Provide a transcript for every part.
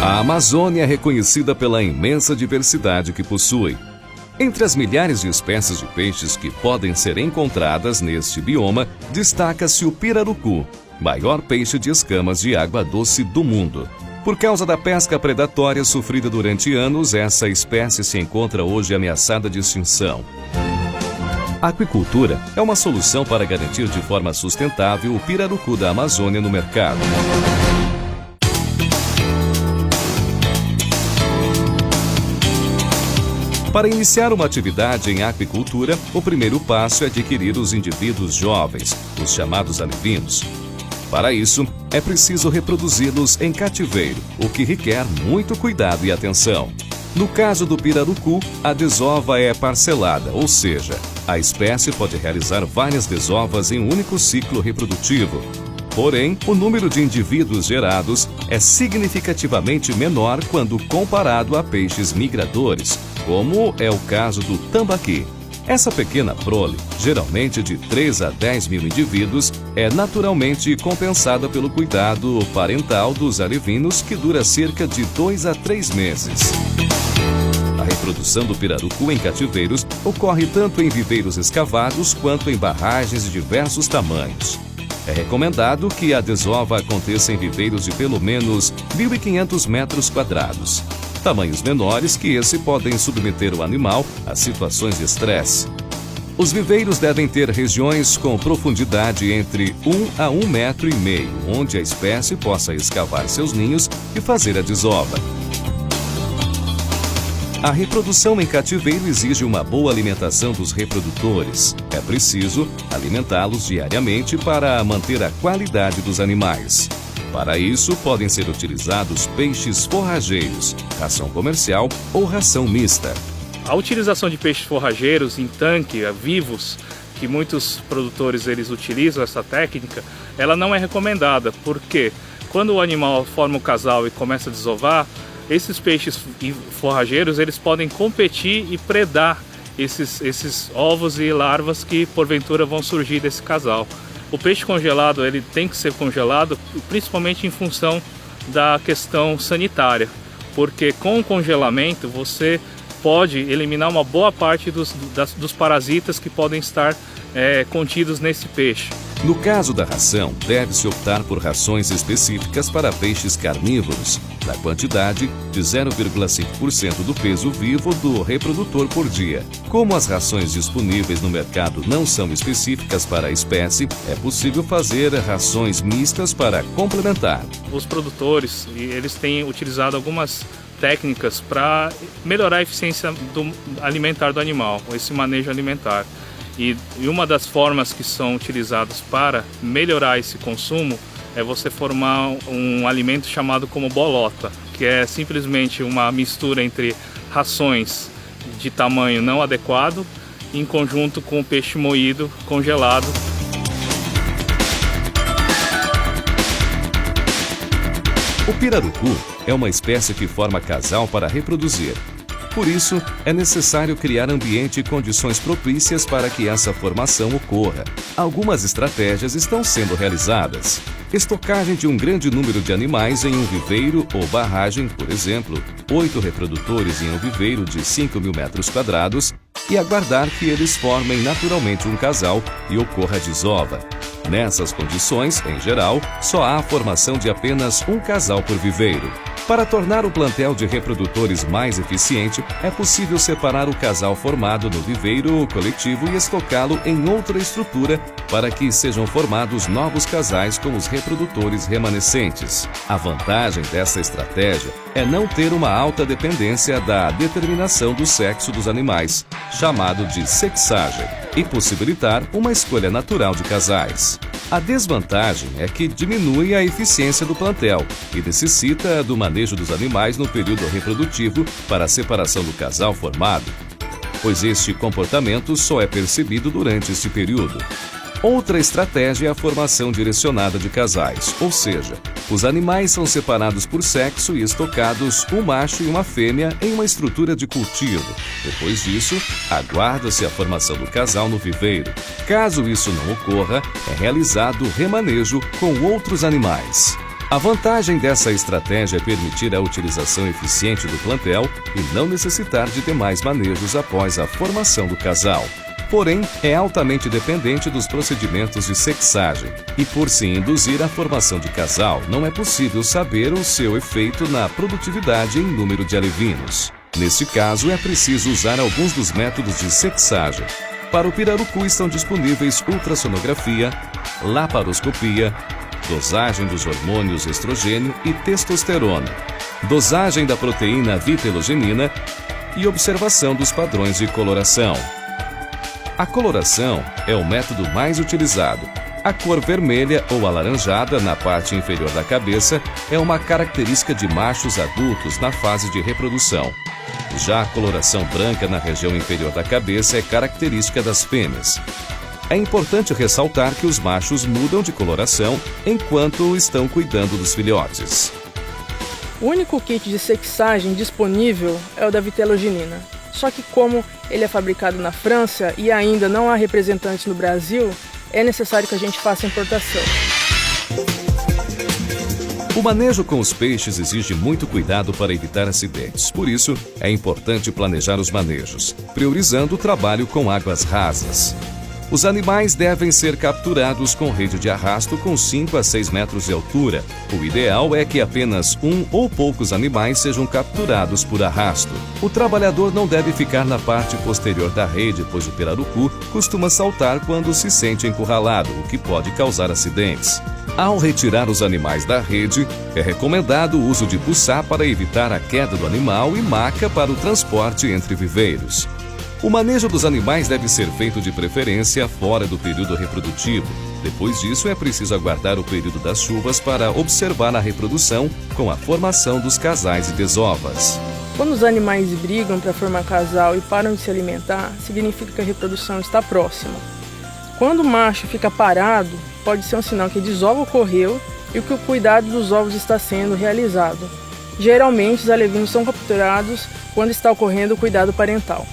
A Amazônia é reconhecida pela imensa diversidade que possui. Entre as milhares de espécies de peixes que podem ser encontradas neste bioma, destaca-se o pirarucu, maior peixe de escamas de água doce do mundo. Por causa da pesca predatória sofrida durante anos, essa espécie se encontra hoje ameaçada de extinção. A aquicultura é uma solução para garantir de forma sustentável o pirarucu da Amazônia no mercado. Para iniciar uma atividade em aquicultura, o primeiro passo é adquirir os indivíduos jovens, os chamados alevinos. Para isso, é preciso reproduzi-los em cativeiro, o que requer muito cuidado e atenção. No caso do pirarucu, a desova é parcelada, ou seja, a espécie pode realizar várias desovas em um único ciclo reprodutivo. Porém, o número de indivíduos gerados é significativamente menor quando comparado a peixes migradores, como é o caso do tambaqui. Essa pequena prole, geralmente de 3 a 10 mil indivíduos, é naturalmente compensada pelo cuidado parental dos alevinos, que dura cerca de 2 a 3 meses. A reprodução do pirarucu em cativeiros ocorre tanto em viveiros escavados quanto em barragens de diversos tamanhos. É recomendado que a desova aconteça em viveiros de pelo menos 1.500 metros quadrados. Tamanhos menores que esse podem submeter o animal a situações de estresse. Os viveiros devem ter regiões com profundidade entre 1 a 1,5 metro, onde a espécie possa escavar seus ninhos e fazer a desova. A reprodução em cativeiro exige uma boa alimentação dos reprodutores. É preciso alimentá-los diariamente para manter a qualidade dos animais. Para isso, podem ser utilizados peixes forrageiros, ração comercial ou ração mista. A utilização de peixes forrageiros em tanque, vivos, que muitos produtores eles utilizam essa técnica, ela não é recomendada, porque quando o animal forma o casal e começa a desovar, esses peixes forrageiros eles podem competir e predar esses ovos e larvas que porventura vão surgir desse casal. O peixe congelado ele tem que ser congelado principalmente em função da questão sanitária, porque com o congelamento você pode eliminar uma boa parte dos parasitas que podem estar contidos nesse peixe. No caso da ração, deve-se optar por rações específicas para peixes carnívoros, na quantidade de 0,5% do peso vivo do reprodutor por dia. Como as rações disponíveis no mercado não são específicas para a espécie, é possível fazer rações mistas para complementar. Os produtores eles têm utilizado algumas técnicas para melhorar a eficiência alimentar do animal, esse manejo alimentar. E uma das formas que são utilizadas para melhorar esse consumo é você formar um alimento chamado como bolota, que é simplesmente uma mistura entre rações de tamanho não adequado em conjunto com peixe moído congelado. O pirarucu é uma espécie que forma casal para reproduzir. Por isso, é necessário criar ambiente e condições propícias para que essa formação ocorra. Algumas estratégias estão sendo realizadas. Estocagem de um grande número de animais em um viveiro ou barragem, por exemplo, 8 reprodutores em um viveiro de 5.000 metros quadrados, e aguardar que eles formem naturalmente um casal e ocorra a desova. Nessas condições, em geral, só há a formação de apenas um casal por viveiro. Para tornar o plantel de reprodutores mais eficiente, é possível separar o casal formado no viveiro coletivo e estocá-lo em outra estrutura para que sejam formados novos casais com os reprodutores remanescentes. A vantagem dessa estratégia é não ter uma alta dependência da determinação do sexo dos animais, chamado de sexagem, e possibilitar uma escolha natural de casais. A desvantagem é que diminui a eficiência do plantel e necessita do manejo dos animais no período reprodutivo para a separação do casal formado, pois este comportamento só é percebido durante este período. Outra estratégia é a formação direcionada de casais, ou seja, os animais são separados por sexo e estocados um macho e uma fêmea em uma estrutura de cultivo. Depois disso, aguarda-se a formação do casal no viveiro. Caso isso não ocorra, é realizado o remanejo com outros animais. A vantagem dessa estratégia é permitir a utilização eficiente do plantel e não necessitar de demais manejos após a formação do casal. Porém, é altamente dependente dos procedimentos de sexagem e, por se induzir a formação de casal, não é possível saber o seu efeito na produtividade em número de alevinos. Neste caso, é preciso usar alguns dos métodos de sexagem. Para o pirarucu estão disponíveis ultrassonografia, laparoscopia, dosagem dos hormônios estrogênio e testosterona, dosagem da proteína vitelogenina e observação dos padrões de coloração. A coloração é o método mais utilizado. A cor vermelha ou alaranjada na parte inferior da cabeça é uma característica de machos adultos na fase de reprodução. Já a coloração branca na região inferior da cabeça é característica das fêmeas. É importante ressaltar que os machos mudam de coloração enquanto estão cuidando dos filhotes. O único kit de sexagem disponível é o da vitelogenina. Só que como ele é fabricado na França e ainda não há representantes no Brasil, é necessário que a gente faça a importação. O manejo com os peixes exige muito cuidado para evitar acidentes. Por isso, é importante planejar os manejos, priorizando o trabalho com águas rasas. Os animais devem ser capturados com rede de arrasto com 5 a 6 metros de altura. O ideal é que apenas um ou poucos animais sejam capturados por arrasto. O trabalhador não deve ficar na parte posterior da rede, pois o pirarucu costuma saltar quando se sente encurralado, o que pode causar acidentes. Ao retirar os animais da rede, é recomendado o uso de buçá para evitar a queda do animal e maca para o transporte entre viveiros. O manejo dos animais deve ser feito de preferência fora do período reprodutivo. Depois disso, é preciso aguardar o período das chuvas para observar a reprodução com a formação dos casais e desovas. Quando os animais brigam para formar casal e param de se alimentar, significa que a reprodução está próxima. Quando o macho fica parado, pode ser um sinal que a desova ocorreu e que o cuidado dos ovos está sendo realizado. Geralmente, os alevinos são capturados quando está ocorrendo o cuidado parental.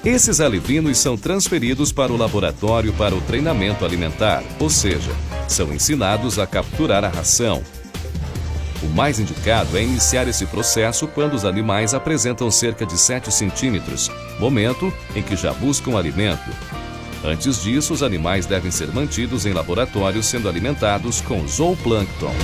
Esses alevinos são transferidos para o laboratório para o treinamento alimentar, ou seja, são ensinados a capturar a ração. O mais indicado é iniciar esse processo quando os animais apresentam cerca de 7 centímetros, momento em que já buscam alimento. Antes disso, os animais devem ser mantidos em laboratório sendo alimentados com zooplâncton.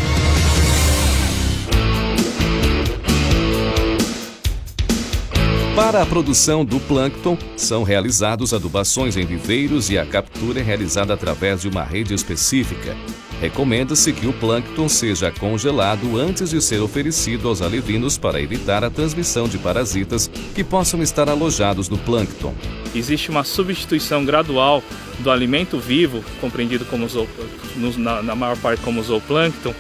Para a produção do plâncton, são realizados adubações em viveiros e a captura é realizada através de uma rede específica. Recomenda-se que o plâncton seja congelado antes de ser oferecido aos alevinos para evitar a transmissão de parasitas que possam estar alojados no plâncton. Existe uma substituição gradual do alimento vivo, compreendido como na maior parte como zooplâncton.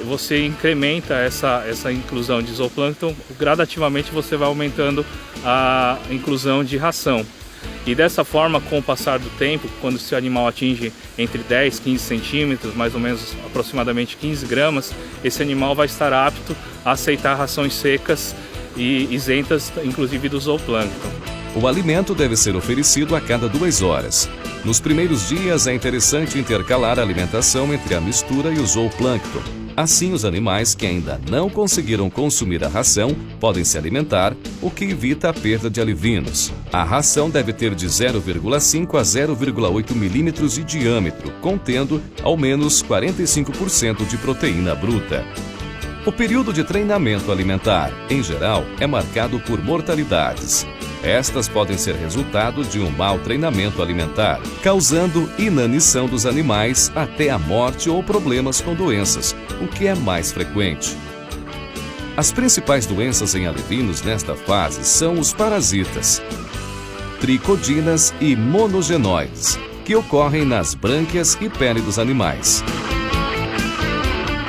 Você incrementa essa inclusão de zooplâncton, gradativamente você vai aumentando a inclusão de ração. E dessa forma, com o passar do tempo, quando esse animal atinge entre 10 e 15 centímetros, mais ou menos aproximadamente 15 gramas, esse animal vai estar apto a aceitar rações secas e isentas, inclusive do zooplâncton. O alimento deve ser oferecido a cada 2 horas. Nos primeiros dias é interessante intercalar a alimentação entre a mistura e o zooplâncton. Assim, os animais que ainda não conseguiram consumir a ração podem se alimentar, o que evita a perda de alevinos. A ração deve ter de 0,5 a 0,8 milímetros de diâmetro, contendo ao menos 45% de proteína bruta. O período de treinamento alimentar, em geral, é marcado por mortalidades. Estas podem ser resultado de um mau treinamento alimentar, causando inanição dos animais até a morte ou problemas com doenças, o que é mais frequente. As principais doenças em alevinos nesta fase são os parasitas, tricodinas e monogenoides, que ocorrem nas brânquias e pele dos animais.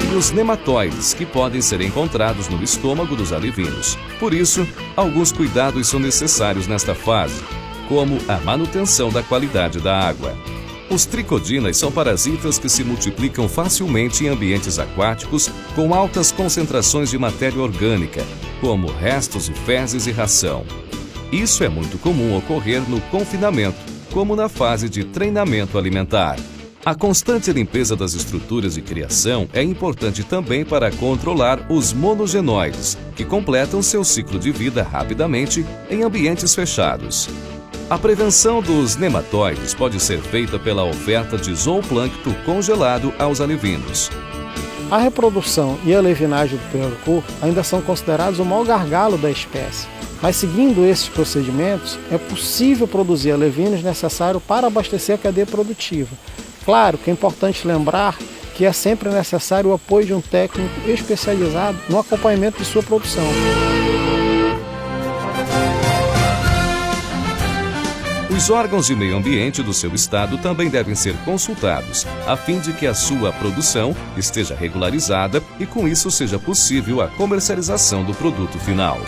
E os nematóides, que podem ser encontrados no estômago dos alevinos. Por isso, alguns cuidados são necessários nesta fase, como a manutenção da qualidade da água. Os tricodinas são parasitas que se multiplicam facilmente em ambientes aquáticos com altas concentrações de matéria orgânica, como restos de fezes e ração. Isso é muito comum ocorrer no confinamento, como na fase de treinamento alimentar. A constante limpeza das estruturas de criação é importante também para controlar os monogenoides, que completam seu ciclo de vida rapidamente em ambientes fechados. A prevenção dos nematóides pode ser feita pela oferta de zooplâncton congelado aos alevinos. A reprodução e a levinagem do pirarucu ainda são considerados o maior gargalo da espécie, mas seguindo esses procedimentos, é possível produzir alevinos necessários para abastecer a cadeia produtiva. Claro que é importante lembrar que é sempre necessário o apoio de um técnico especializado no acompanhamento de sua produção. Os órgãos de meio ambiente do seu estado também devem ser consultados, a fim de que a sua produção esteja regularizada e com isso seja possível a comercialização do produto final.